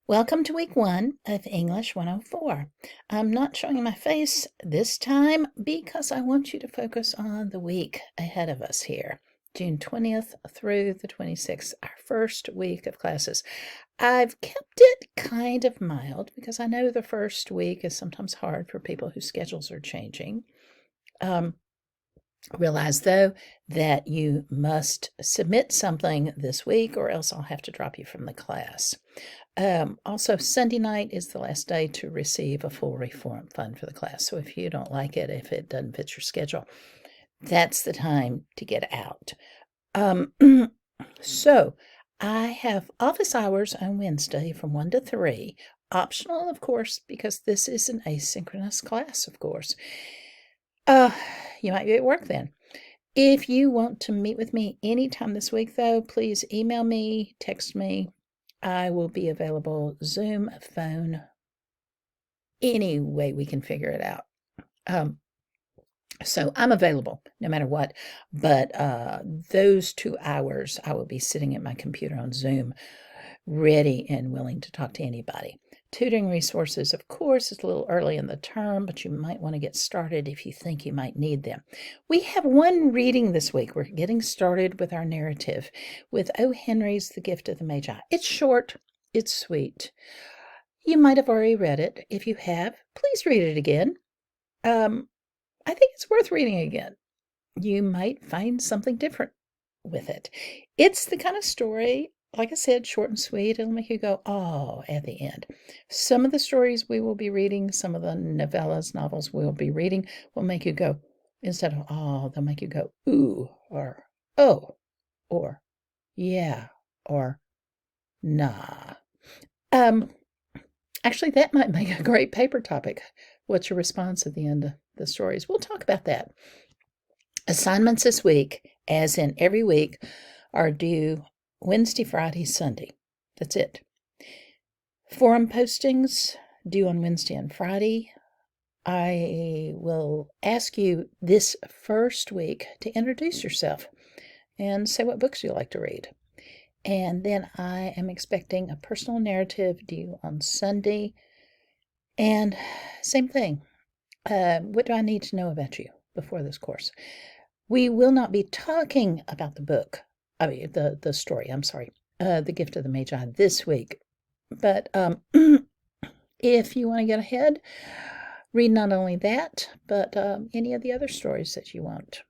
Welcome to week 1 of English 104. I'm not showing my face this time because I want you to focus on the week ahead of us here. June 20th through the 26th, our first week of classes. I've kept it kind of mild because I know the first week is sometimes hard for people whose schedules are changing. Realize, though, that you must submit something this week or else I'll have to drop you from the class. Also, Sunday night is the last day to receive a full refund for the class. So if you don't like it, if it doesn't fit your schedule, that's the time to get out. So I have office hours on Wednesday from 1 to 3. Optional, of course, because this is an asynchronous class, of course. You might be at work then. If you want to meet with me anytime this week, though, please email me, text me. I will be available, Zoom, phone, any way we can figure it out. So I'm available no matter what, but those 2 hours I will be sitting at my computer on Zoom, ready and willing to talk to anybody. Tutoring resources, of course, is a little early in the term, but you might want to get started if you think you might need them. We have one reading this week. We're getting started with our narrative with O. Henry's The Gift of the Magi. It's short, it's sweet. You might have already read it. If you have, please read it again. I think it's worth reading again. You might find something different with it. It's the kind of story, like I said, short and sweet. It'll make you go, oh, at the end. Some of the stories we will be reading, some of the novels we'll be reading will make you go, instead of, oh, they'll make you go, ooh, or oh, or yeah, or nah. Actually, that might make a great paper topic. What's your response at the end of the stories? We'll talk about that. Assignments this week, as in every week, are due Wednesday, Friday, Sunday. That's it. Forum postings due on Wednesday and Friday. I will ask you this first week to introduce yourself and say what books you like to read. And then I am expecting a personal narrative due on Sunday. And same thing. What do I need to know about you before this course? We will not be talking about the book. I mean, the story, I'm sorry. The Gift of the Magi this week. But if you want to get ahead, read not only that, but any of the other stories that you want.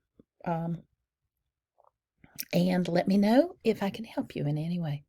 And let me know if I can help you in any way.